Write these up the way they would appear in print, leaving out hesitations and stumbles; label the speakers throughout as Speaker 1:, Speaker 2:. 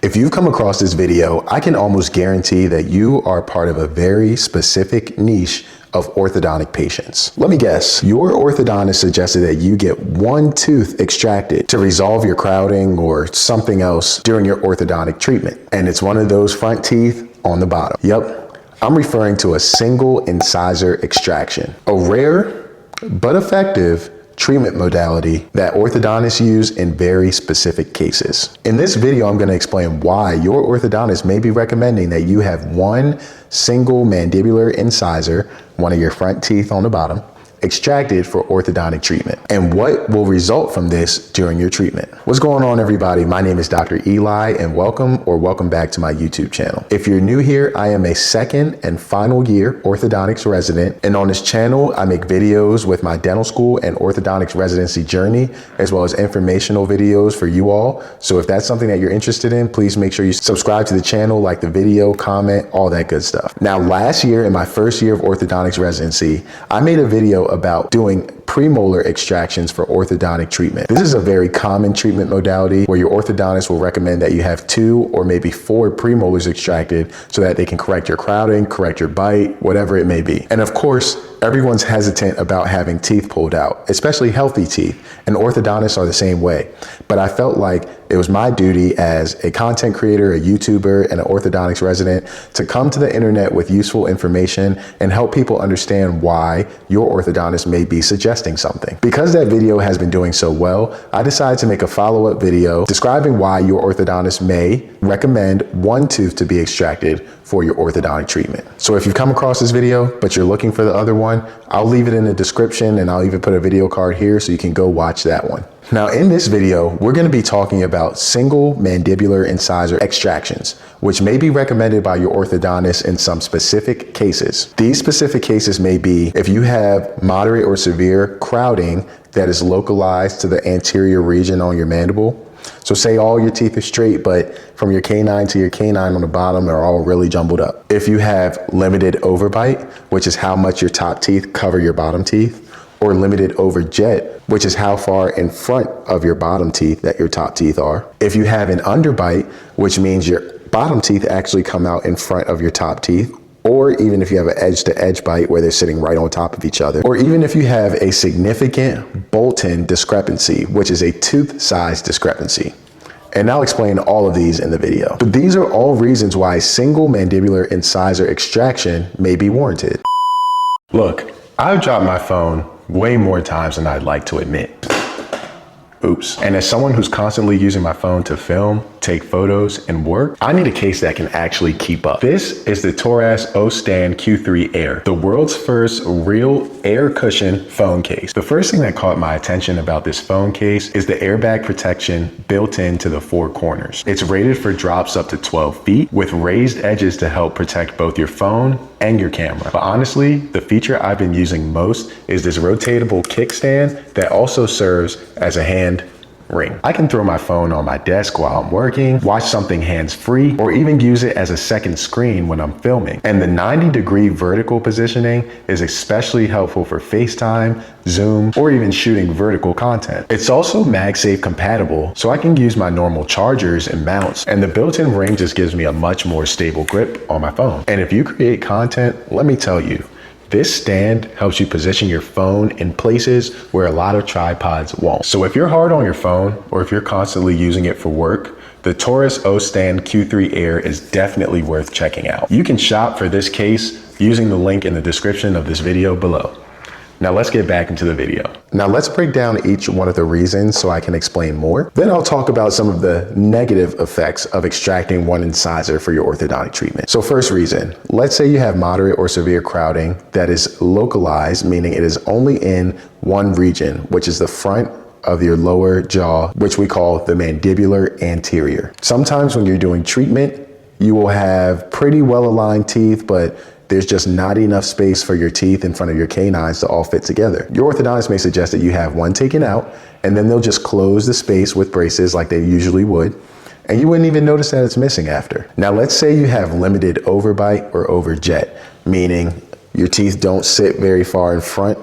Speaker 1: If you've come across this video, I can almost guarantee that you are part of a very specific niche of orthodontic patients. Let me guess, your orthodontist suggested that you get one tooth extracted to resolve your crowding or something else during your orthodontic treatment. And it's one of those front teeth on the bottom. Yep, I'm referring to a single incisor extraction, a rare but effective treatment modality that orthodontists use in very specific cases. In this video, I'm going to explain why your orthodontist may be recommending that you have one single mandibular incisor, one of your front teeth on the bottom, extracted for orthodontic treatment, and what will result from this during your treatment. What's going on, everybody? My name is Dr. Eli, and welcome back to my YouTube channel. If you're new here, I am a second and final year orthodontics resident, and on this channel, I make videos with my dental school and orthodontics residency journey, as well as informational videos for you all. So if that's something that you're interested in, please make sure you subscribe to the channel, like the video, comment, all that good stuff. Now, last year, in my first year of orthodontics residency, I made a video about doing premolar extractions for orthodontic treatment. This is a very common treatment modality where your orthodontist will recommend that you have 2 or maybe 4 premolars extracted so that they can correct your crowding, correct your bite, whatever it may be. And of course, everyone's hesitant about having teeth pulled out, especially healthy teeth, and orthodontists are the same way. But I felt like it was my duty as a content creator, a YouTuber, and an orthodontics resident to come to the internet with useful information and help people understand why your orthodontist may be suggesting something. Because that video has been doing so well, I decided to make a follow-up video describing why your orthodontist may recommend one tooth to be extracted for your orthodontic treatment. So if you've come across this video, but you're looking for the other one, I'll leave it in the description, and I'll even put a video card here so you can go watch that one. Now, in this video, we're going to be talking about single mandibular incisor extractions, which may be recommended by your orthodontist in some specific cases. These specific cases may be if you have moderate or severe crowding that is localized to the anterior region on your mandible. So say all your teeth are straight, but from your canine to your canine on the bottom are all really jumbled up. If you have limited overbite, which is how much your top teeth cover your bottom teeth, or limited overjet, which is how far in front of your bottom teeth that your top teeth are. If you have an underbite, which means your bottom teeth actually come out in front of your top teeth, or even if you have an edge-to-edge bite where they're sitting right on top of each other, or even if you have a significant Bolton discrepancy, which is a tooth size discrepancy. And I'll explain all of these in the video. But these are all reasons why single mandibular incisor extraction may be warranted. Look, I've dropped my phone way more times than I'd like to admit. Oops. And as someone who's constantly using my phone to film, take photos, and work, I need a case that can actually keep up. This is the Torres O-Stand Q3 Air, the world's first real air cushion phone case. The first thing that caught my attention about this phone case is the airbag protection built into the 4 corners. It's rated for drops up to 12 feet with raised edges to help protect both your phone and your camera. But honestly, the feature I've been using most is this rotatable kickstand that also serves as a hand ring. I can throw my phone on my desk while I'm working, watch something hands-free, or even use it as a second screen when I'm filming. And the 90-degree vertical positioning is especially helpful for FaceTime, Zoom, or even shooting vertical content. It's also MagSafe compatible, so I can use my normal chargers and mounts, and the built-in ring just gives me a much more stable grip on my phone. And if you create content, let me tell you, this stand helps you position your phone in places where a lot of tripods won't. So if you're hard on your phone, or if you're constantly using it for work, the Torres O-Stand Q3 Air is definitely worth checking out. You can shop for this case using the link in the description of this video below. Now let's get back into the video. Now let's break down each one of the reasons so I can explain more. Then I'll talk about some of the negative effects of extracting one incisor for your orthodontic treatment. So first reason, let's say you have moderate or severe crowding that is localized, meaning it is only in one region, which is the front of your lower jaw, which we call the mandibular anterior. Sometimes when you're doing treatment, you will have pretty well-aligned teeth, but there's just not enough space for your teeth in front of your canines to all fit together. Your orthodontist may suggest that you have one taken out, and then they'll just close the space with braces like they usually would, and you wouldn't even notice that it's missing after. Now let's say you have limited overbite or overjet, meaning your teeth don't sit very far in front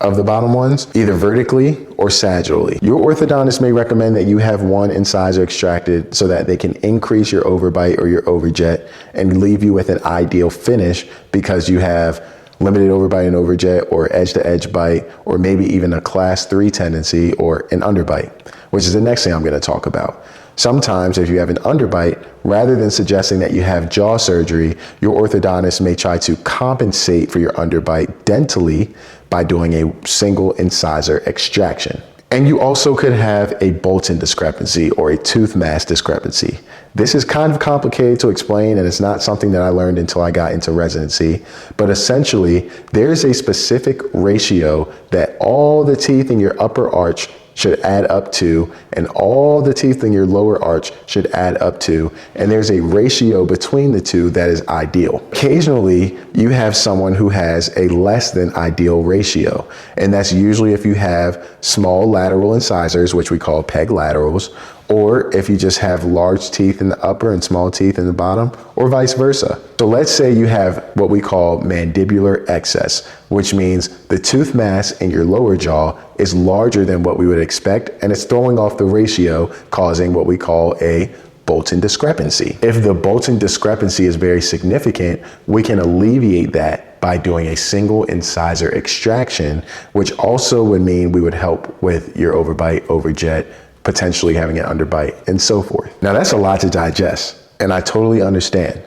Speaker 1: of the bottom ones, either vertically or sagittally. Your orthodontist may recommend that you have one incisor extracted so that they can increase your overbite or your overjet and leave you with an ideal finish because you have limited overbite and overjet, or edge-to-edge bite, or maybe even a class 3 tendency or an underbite, which is the next thing I'm going to talk about. Sometimes if you have an underbite, rather than suggesting that you have jaw surgery, your orthodontist may try to compensate for your underbite dentally by doing a single incisor extraction. And you also could have a Bolton discrepancy or a tooth mass discrepancy. This is kind of complicated to explain, and it's not something that I learned until I got into residency, but essentially there's a specific ratio that all the teeth in your upper arch should add up to, and all the teeth in your lower arch should add up to, and there's a ratio between the two that is ideal. Occasionally, you have someone who has a less than ideal ratio, and that's usually if you have small lateral incisors, which we call peg laterals, or if you just have large teeth in the upper and small teeth in the bottom, or vice versa. So let's say you have what we call mandibular excess, which means the tooth mass in your lower jaw is larger than what we would expect, and it's throwing off the ratio, causing what we call a Bolton discrepancy. If the Bolton discrepancy is very significant, we can alleviate that by doing a single incisor extraction, which also would mean we would help with your overbite, overjet, potentially having an underbite, and so forth. Now that's a lot to digest, and I totally understand,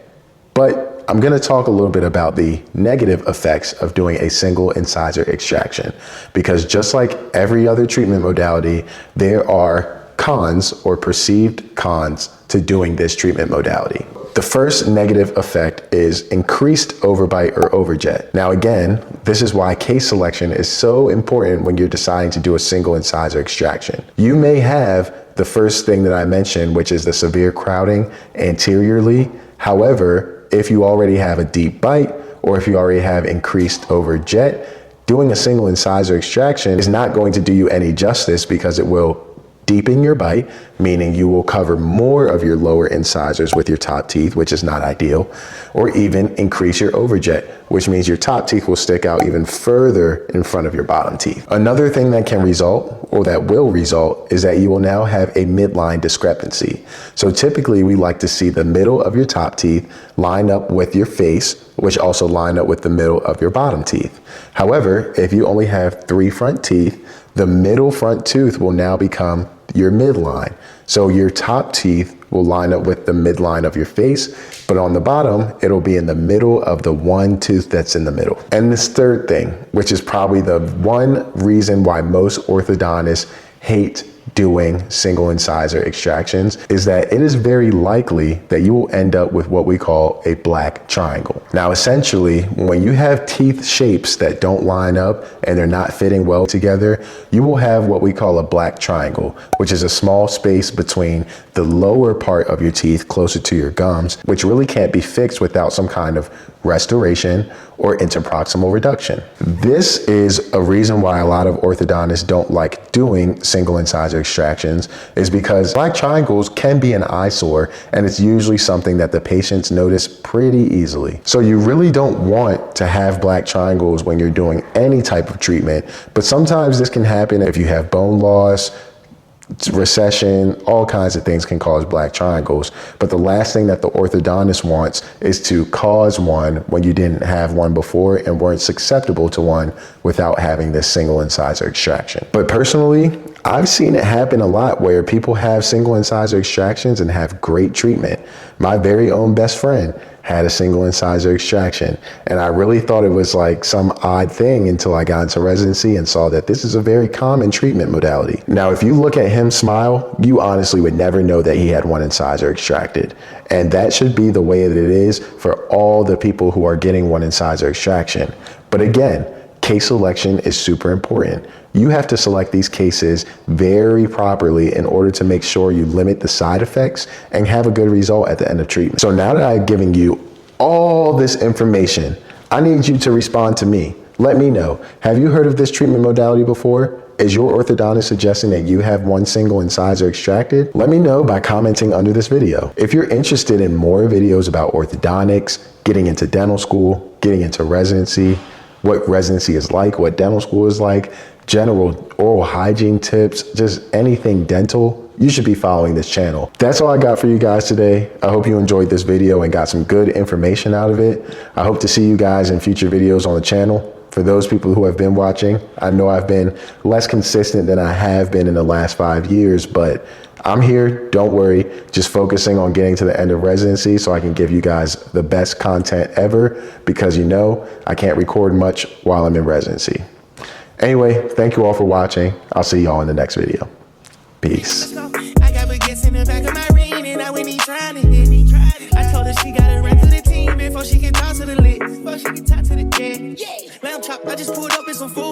Speaker 1: but I'm gonna talk a little bit about the negative effects of doing a single incisor extraction, because just like every other treatment modality, there are cons or perceived cons to doing this treatment modality. The first negative effect is increased overbite or overjet. Now again, this is why case selection is so important when you're deciding to do a single incisor extraction. You may have the first thing that I mentioned, which is the severe crowding anteriorly. However, if you already have a deep bite, or if you already have increased overjet, doing a single incisor extraction is not going to do you any justice, because it will deepen your bite, meaning you will cover more of your lower incisors with your top teeth, which is not ideal, or even increase your overjet, which means your top teeth will stick out even further in front of your bottom teeth. Another thing that can result, or that will result, is that you will now have a midline discrepancy. So typically we like to see the middle of your top teeth line up with your face, which also line up with the middle of your bottom teeth. However, if you only have 3 front teeth, the middle front tooth will now become your midline. So your top teeth will line up with the midline of your face, but on the bottom, it'll be in the middle of the one tooth that's in the middle. And this third thing, which is probably the one reason why most orthodontists hate doing single incisor extractions, is that it is very likely that you will end up with what we call a black triangle. Now, essentially, when you have teeth shapes that don't line up and they're not fitting well together, you will have what we call a black triangle, which is a small space between the lower part of your teeth closer to your gums, which really can't be fixed without some kind of restoration or interproximal reduction. This is a reason why a lot of orthodontists don't like doing single incisor extractions, is because black triangles can be an eyesore, and it's usually something that the patients notice pretty easily. So you really don't want to have black triangles when you're doing any type of treatment, but sometimes this can happen if you have bone loss, recession, all kinds of things can cause black triangles. But the last thing that the orthodontist wants is to cause one when you didn't have one before and weren't susceptible to one without having this single incisor extraction. But personally, I've seen it happen a lot where people have single incisor extractions and have great treatment. My very own best friend had a single incisor extraction, and I really thought it was like some odd thing until I got into residency and saw that this is a very common treatment modality. Now, if you look at him smile, you honestly would never know that he had one incisor extracted. And that should be the way that it is for all the people who are getting one incisor extraction. But again, case selection is super important. You have to select these cases very properly in order to make sure you limit the side effects and have a good result at the end of treatment. So now that I've given you all this information, I need you to respond to me. Let me know, have you heard of this treatment modality before? Is your orthodontist suggesting that you have one single incisor extracted? Let me know by commenting under this video. If you're interested in more videos about orthodontics, getting into dental school, getting into residency, what residency is like, what dental school is like, general oral hygiene tips, just anything dental, you should be following this channel. That's all I got for you guys today. I hope you enjoyed this video and got some good information out of it. I hope to see you guys in future videos on the channel. For those people who have been watching, I know I've been less consistent than I have been in the last 5 years, but I'm here, don't worry, just focusing on getting to the end of residency so I can give you guys the best content ever, because you know, I can't record much while I'm in residency. Anyway, thank you all for watching. I'll see y'all in the next video. Peace.
Speaker 2: I got baguettes in the back of my ring, and I when he trying to hit. I told her she gotta run to the team before she can talk to the lit. Before she can talk to the yeah. Lamb chop, I just pulled